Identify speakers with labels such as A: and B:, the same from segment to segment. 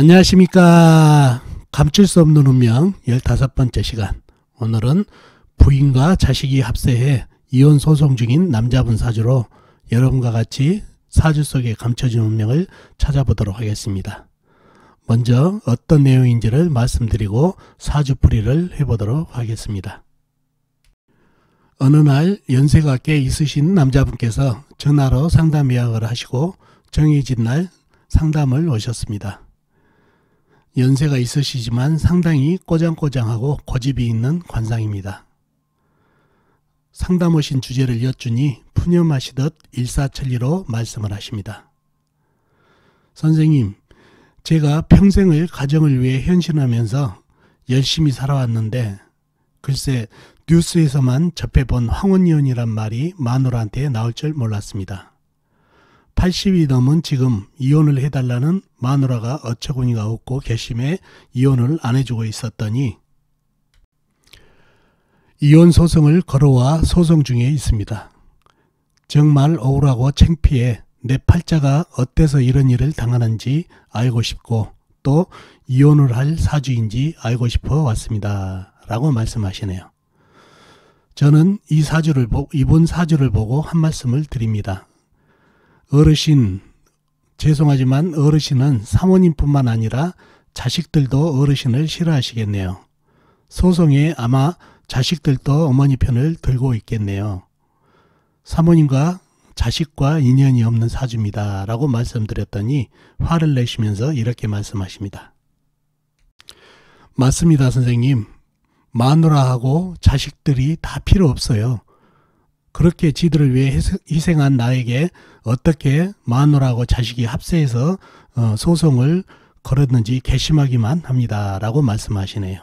A: 안녕하십니까. 감출 수 없는 운명 15번째 시간. 오늘은 부인과 자식이 합세해 이혼 소송 중인 남자분 사주로 여러분과 같이 사주 속에 감춰진 운명을 찾아보도록 하겠습니다. 먼저 어떤 내용인지를 말씀드리고 사주풀이를 해보도록 하겠습니다. 어느 날 연세가 꽤 있으신 남자분께서 전화로 상담 예약을 하시고 정해진 날 상담을 오셨습니다. 연세가 있으시지만 상당히 꼬장꼬장하고 고집이 있는 관상입니다. 상담 오신 주제를 여쭈니 푸념하시듯 일사천리로 말씀을 하십니다. 선생님, 제가 평생을 가정을 위해 헌신하면서 열심히 살아왔는데 글쎄 뉴스에서만 접해본 황혼이혼이란 말이 마누라한테 나올 줄 몰랐습니다. 80이 넘은 지금 이혼을 해달라는 마누라가 어처구니가 없고 괘씸해 이혼을 안 해주고 있었더니 이혼 소송을 걸어와 소송 중에 있습니다. 정말 억울하고 창피해 내 팔자가 어때서 이런 일을 당하는지 알고 싶고 또 이혼을 할 사주인지 알고 싶어 왔습니다. 라고 말씀하시네요. 저는 이분 사주를 보고 한 말씀을 드립니다. 어르신, 죄송하지만 어르신은 사모님뿐만 아니라 자식들도 어르신을 싫어하시겠네요. 소송에 아마 자식들도 어머니 편을 들고 있겠네요. 사모님과 자식과 인연이 없는 사주입니다. 라고 말씀드렸더니 화를 내시면서 이렇게 말씀하십니다. 맞습니다, 선생님. 마누라하고 자식들이 다 필요 없어요. 그렇게 지들을 위해 희생한 나에게 어떻게 마누라하고 자식이 합세해서 소송을 걸었는지 괘씸하기만 합니다. 라고 말씀하시네요.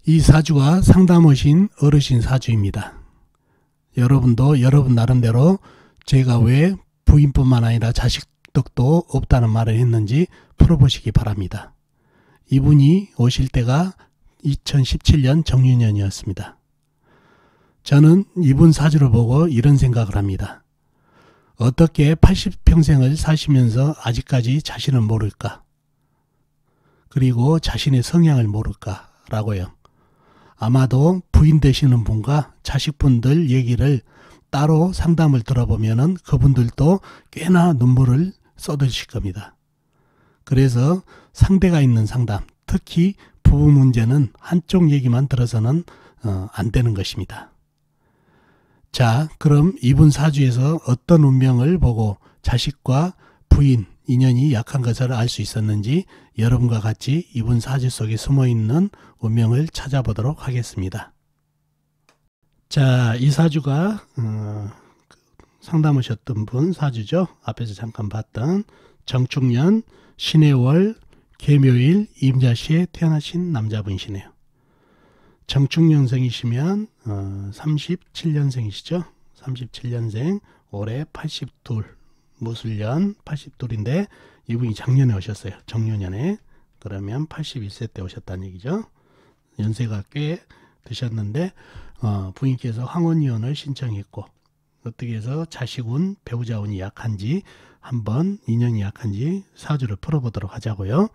A: 이 사주가 상담 오신 어르신 사주입니다. 여러분도 여러분 나름대로 제가 왜 부인뿐만 아니라 자식 덕도 없다는 말을 했는지 풀어보시기 바랍니다. 이분이 오실 때가 2017년 정유년이었습니다. 저는 이분 사주를 보고 이런 생각을 합니다. 어떻게 80평생을 사시면서 아직까지 자신을 모를까? 그리고 자신의 성향을 모를까? 라고요. 아마도 부인 되시는 분과 자식분들 얘기를 따로 상담을 들어보면은 그분들도 꽤나 눈물을 쏟으실 겁니다. 그래서 상대가 있는 상담, 특히 부부 문제는 한쪽 얘기만 들어서는 안 되는 것입니다. 자, 그럼 이분 사주에서 어떤 운명을 보고 자식과 부인, 인연이 약한 것을 알 수 있었는지 여러분과 같이 이분 사주 속에 숨어있는 운명을 찾아보도록 하겠습니다. 자, 이 사주가 상담 오셨던 분 사주죠. 앞에서 잠깐 봤던 정축년, 신해월, 계묘일, 임자시에 태어나신 남자분이시네요. 정축년생이시면 37년생이시죠. 37년생, 올해 82, 무술년 82인데 이분이 작년에 오셨어요. 정유년에. 그러면 81세 때 오셨다는 얘기죠. 연세가 꽤 드셨는데 부인께서 황혼이혼을 신청했고 어떻게 해서 자식운, 배우자운이 약한지 한번 인연이 약한지 사주를 풀어보도록 하자고요.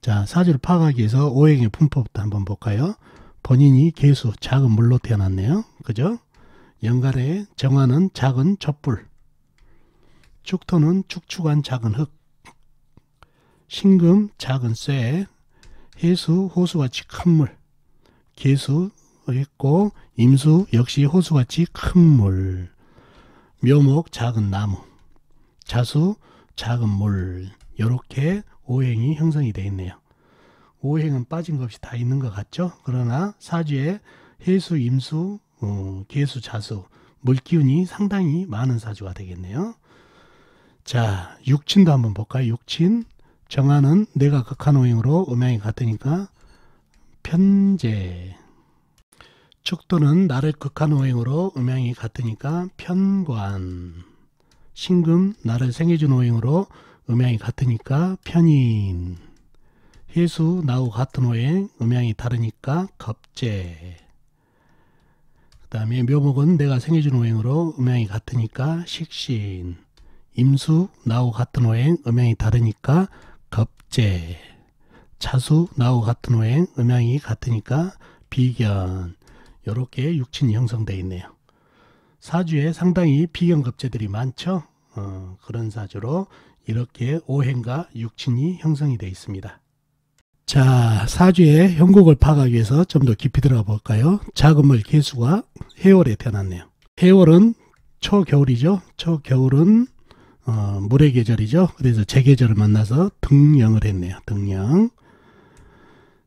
A: 자, 사주를 파악하기 위해서 오행의 분포부터 한번 볼까요? 본인이 계수, 작은 물로 태어났네요. 그죠? 연간에 정화는 작은 촛불, 축토는 축축한 작은 흙, 신금 작은 쇠, 해수 호수같이 큰 물, 계수 있고 임수 역시 호수같이 큰 물, 묘목 작은 나무, 자수 작은 물, 이렇게 오행이 형성이 되어 있네요. 오행은 빠진 것 없이 다 있는 것 같죠? 그러나 사주에 해수, 임수, 계수, 자수, 물기운이 상당히 많은 사주가 되겠네요. 자, 육친도 한번 볼까요? 육친, 정화는 내가 극한오행으로 음양이 같으니까 편재, 축도는 나를 극한오행으로 음양이 같으니까 편관, 신금 나를 생해준 오행으로 음양이 같으니까 편인, 해수 나하고 같은 오행 음양이 다르니까 겁재, 그 다음에 묘목은 내가 생해준 오행으로 음양이 같으니까 식신, 임수 나하고 같은 오행 음양이 다르니까 겁 흑제. 차수 나하고 같은 오행, 음양이 같으니까 비견. 요렇게 육친이 형성되어 있네요. 사주에 상당히 비견급제들이 많죠. 그런 사주로 이렇게 오행과 육친이 형성이 되어 있습니다. 자, 사주의 형국을 파악하기 위해서 좀 더 깊이 들어가 볼까요? 자금을 개수가 해월에 태어났네요. 해월은 초겨울이죠. 초겨울은 물의 계절이죠. 그래서 제계절을 만나서 등령을 했네요. 등령.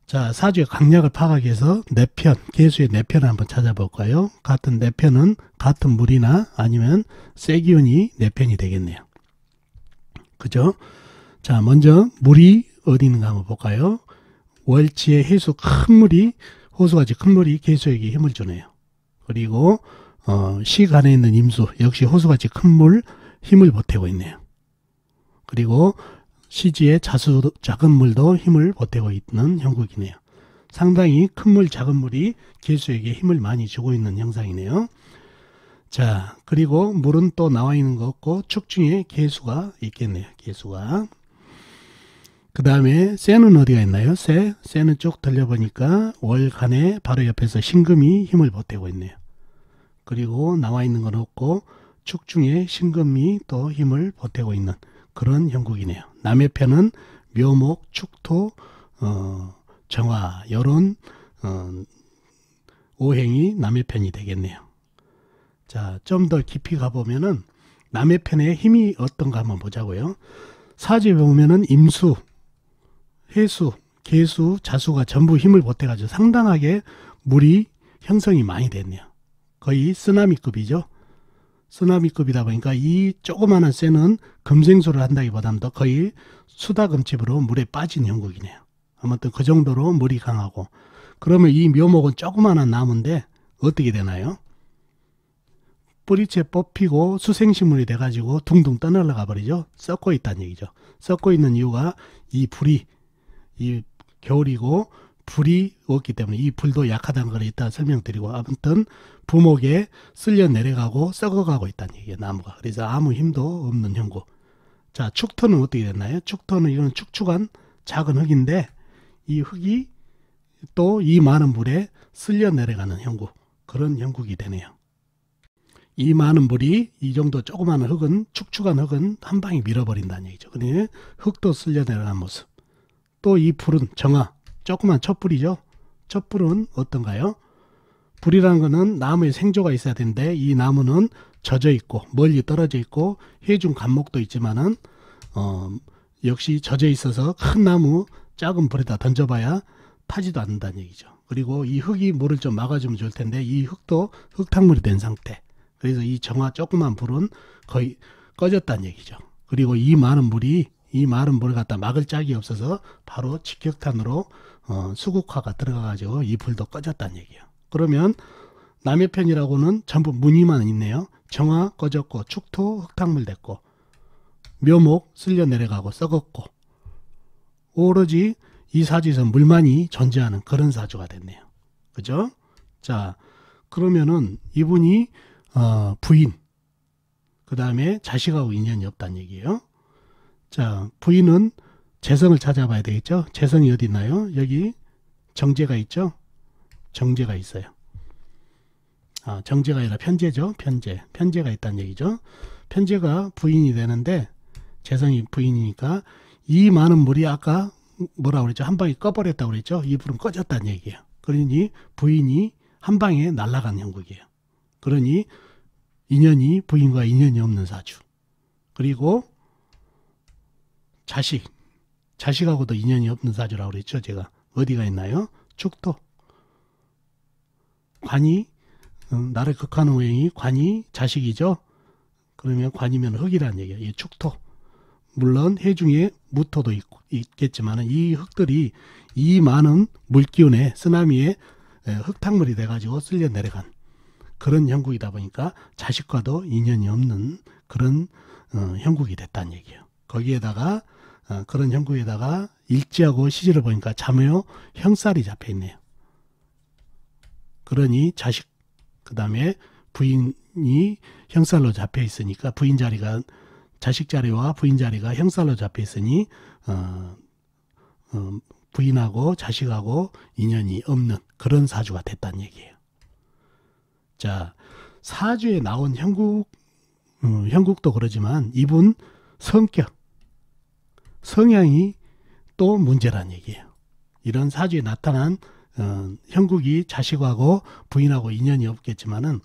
A: 자, 사주의 강약을 파악하기 위해서 내편, 개수의 내편을 한번 찾아볼까요? 같은 내편은 같은 물이나 아니면 쇠기운이 내편이 되겠네요. 그죠? 자, 먼저 물이 어디 있는가 한번 볼까요? 월지의 해수 큰 물이, 호수같이 큰 물이 개수에게 힘을 주네요. 그리고 시간에 있는 임수, 역시 호수같이 큰 물, 힘을 보태고 있네요. 그리고 시지의 자수, 작은 물도 힘을 보태고 있는 형국이네요. 상당히 큰 물, 작은 물이 개수에게 힘을 많이 주고 있는 형상이네요. 자, 그리고 물은 또 나와 있는 거 없고 축 중에 개수가 있겠네요. 개수가. 그 다음에 쇠는 어디가 있나요? 쇠는 쭉 돌려보니까 월간에 바로 옆에서 신금이 힘을 보태고 있네요. 그리고 나와 있는 건 없고 축 중에 신금이 또 힘을 보태고 있는 그런 형국이네요. 남의 편은 묘목, 축토, 정화 이런 오행이 남의 편이 되겠네요. 자, 좀 더 깊이 가보면은 남의 편의 힘이 어떤가 한번 보자고요. 사주에 보면은 임수, 해수, 개수, 자수가 전부 힘을 보태가지고 상당하게 물이 형성이 많이 됐네요. 거의 쓰나미급이죠. 쓰나미급이다 보니까 이 조그마한 쇠는 금생수를 한다기보다는 더 거의 수다금집으로 물에 빠진 형국이네요. 아무튼 그 정도로 물이 강하고, 그러면 이 묘목은 조그마한 나무인데 어떻게 되나요? 뿌리채 뽑히고 수생식물이 돼가지고 둥둥 떠날라가 버리죠. 썩고 있다는 얘기죠. 썩고 있는 이유가 이 불이, 이 겨울이고 불이 없기 때문에 이 불도 약하다는 걸 이따 설명드리고, 아무튼 부목에 쓸려 내려가고 썩어가고 있다는 얘기예요. 나무가. 그래서 아무 힘도 없는 형국. 자, 축토는 어떻게 됐나요? 축토는 이건 축축한 작은 흙인데 이 흙이 또 이 많은 물에 쓸려 내려가는 형국, 그런 형국이 되네요. 이 많은 물이, 이 정도 조그마한 흙은, 축축한 흙은 한 방에 밀어버린다는 얘기죠. 그러니 흙도 쓸려 내려가는 모습. 또 이 불은 정화, 조그만 촛불이죠. 촛불은 어떤가요? 불이라는 것은 나무에 생조가 있어야 되는데 이 나무는 젖어 있고 멀리 떨어져 있고 해중 간목도 있지만은 역시 젖어 있어서 큰 나무 작은 불에다 던져봐야 타지도 않는다는 얘기죠. 그리고 이 흙이 물을 좀 막아주면 좋을 텐데 이 흙도 흙탕물이 된 상태. 그래서 이 정화 조그만 불은 거의 꺼졌다는 얘기죠. 그리고 이 많은 물을 갖다 막을 짝이 없어서 바로 직격탄으로 수국화가 들어가가지고 이 불도 꺼졌다는 얘기예요. 그러면 남의 편이라고는 전부 무늬만 있네요. 정화 꺼졌고 축토 흙탕물 됐고 묘목 쓸려 내려가고 썩었고 오로지 이 사주에서 물만이 존재하는 그런 사주가 됐네요. 그죠? 자, 그러면은 이분이 부인, 그 다음에 자식하고 인연이 없다는 얘기예요. 자, 부인은 재성을 찾아봐야 되겠죠. 재성이 어디 있나요? 여기 정제가 있죠. 정제가 있어요. 정제가 아니라 편제죠. 편제가 있다는 얘기죠. 편제가 부인이 되는데 재성이 부인이니까 이 많은 물이 아까 뭐라고 그랬죠? 한 방에 꺼버렸다고 그랬죠. 이 불은 꺼졌다는 얘기예요. 그러니 부인이 한 방에 날아간 형국이에요. 그러니 부인과 인연이 없는 사주. 그리고 자식하고도 인연이 없는 사주라고 그랬죠. 제가 어디가 있나요? 축토. 관이, 나를 극하는 오행이 관이 자식이죠. 그러면 관이면 흙이라는 얘기예요. 이 축토. 물론 해중에 무토도 있겠지만 이 흙들이 이 많은 물기운에 쓰나미에 흙탕물이 돼가지고 쓸려 내려간 그런 형국이다 보니까 자식과도 인연이 없는 그런 형국이 됐다는 얘기예요. 거기에다가 그런 형국에다가 일지하고 시지를 보니까 자묘 형살이 잡혀 있네요. 그러니 자식, 그 다음에 부인이 형살로 잡혀 있으니까 부인 자리가, 자식 자리와 부인 자리가 형살로 잡혀 있으니 부인하고 자식하고 인연이 없는 그런 사주가 됐다는 얘기예요. 자, 사주에 나온 형국도 그러지만 이분 성격, 성향이 또 문제란 얘기예요. 이런 사주에 나타난 형국이 자식하고 부인하고 인연이 없겠지만은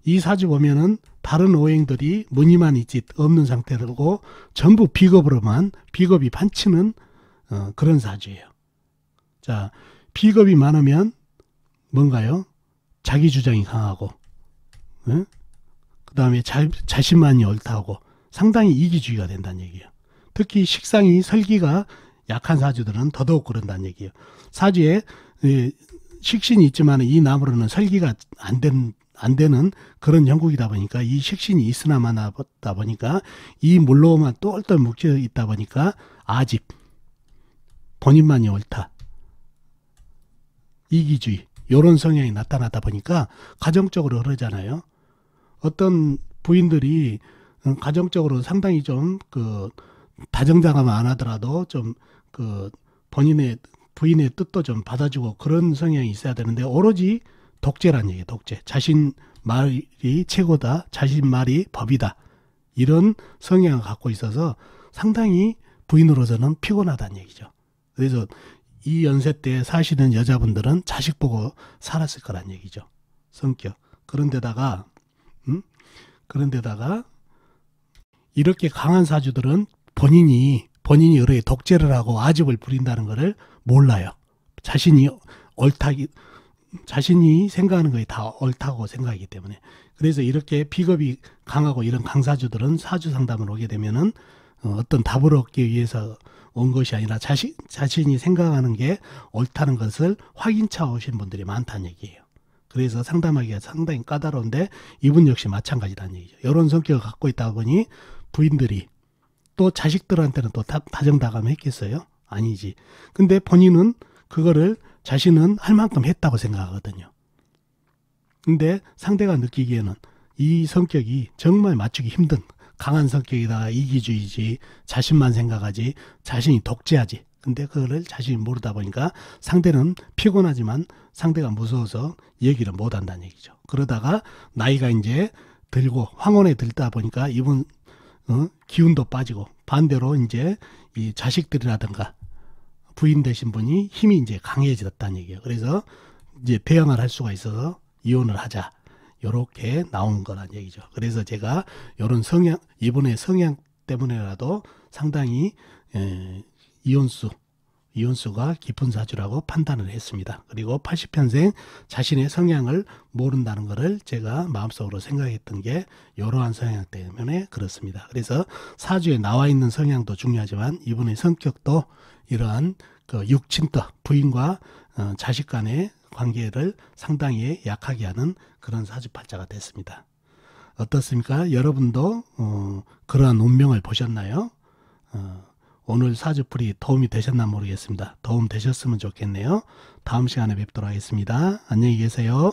A: 이 사주 보면은 다른 오행들이 무늬만 있지 없는 상태고 전부 비겁이 판치는 그런 사주예요. 자, 비겁이 많으면 뭔가요? 자기 주장이 강하고, 그 다음에 자신만이 옳다고 상당히 이기주의가 된다는 얘기예요. 특히 식상이 설기가 약한 사주들은 더더욱 그런다는 얘기예요. 사주에 식신이 있지만 이 나무로는 설기가 안 되는 그런 형국이다 보니까 이 식신이 있으나만 하다 보니까 이 물로만 똘똘 묵혀 있다 보니까 아집, 본인만이 옳다, 이기주의 이런 성향이 나타나다 보니까 가정적으로 그러잖아요. 어떤 부인들이 가정적으로 상당히 좀 다정다감 안 하더라도 좀 부인의 뜻도 좀 받아주고 그런 성향이 있어야 되는데 오로지 독재란 얘기예요. 독재. 자신 말이 최고다. 자신 말이 법이다. 이런 성향을 갖고 있어서 상당히 부인으로서는 피곤하다는 얘기죠. 그래서 이 연세 때 사시는 여자분들은 자식 보고 살았을 거란 얘기죠. 성격. 그런데다가 이렇게 강한 사주들은 본인이 의뢰 독재를 하고 아집을 부린다는 것을 몰라요. 자신이 생각하는 것이 다 옳다고 생각하기 때문에. 그래서 이렇게 비겁이 강하고 이런 강사주들은 사주 상담을 오게 되면은 어떤 답을 얻기 위해서 온 것이 아니라 자신이 생각하는 게 옳다는 것을 확인차 오신 분들이 많다는 얘기예요. 그래서 상담하기가 상당히 까다로운데 이분 역시 마찬가지라는 얘기죠. 이런 성격을 갖고 있다 보니 부인들이 또 자식들한테는 또 다정다감했겠어요? 아니지. 근데 본인은 그거를 자신은 할 만큼 했다고 생각하거든요. 근데 상대가 느끼기에는 이 성격이 정말 맞추기 힘든 강한 성격이다가 이기주의지, 자신만 생각하지, 자신이 독재하지. 근데 그거를 자신이 모르다 보니까 상대는 피곤하지만 상대가 무서워서 얘기를 못 한다는 얘기죠. 그러다가 나이가 이제 들고 황혼에 들다 보니까 이분 기운도 빠지고 반대로 이제 이 자식들이라든가 부인 되신 분이 힘이 이제 강해졌다는 얘기예요. 그래서 이제 대응을 할 수가 있어서 이혼을 하자. 요렇게 나온 거란 얘기죠. 그래서 제가 요런 성향, 이분의 성향 때문에라도 상당히 이혼수가 깊은 사주라고 판단을 했습니다. 그리고 80편생 자신의 성향을 모른다는 것을 제가 마음속으로 생각했던 게 이러한 성향 때문에 그렇습니다. 그래서 사주에 나와 있는 성향도 중요하지만 이분의 성격도 이러한 육친떡, 부인과 자식 간의 관계를 상당히 약하게 하는 그런 사주팔자가 됐습니다. 어떻습니까? 여러분도 그러한 운명을 보셨나요? 오늘 사주풀이 도움이 되셨나 모르겠습니다. 도움 되셨으면 좋겠네요. 다음 시간에 뵙도록 하겠습니다. 안녕히 계세요.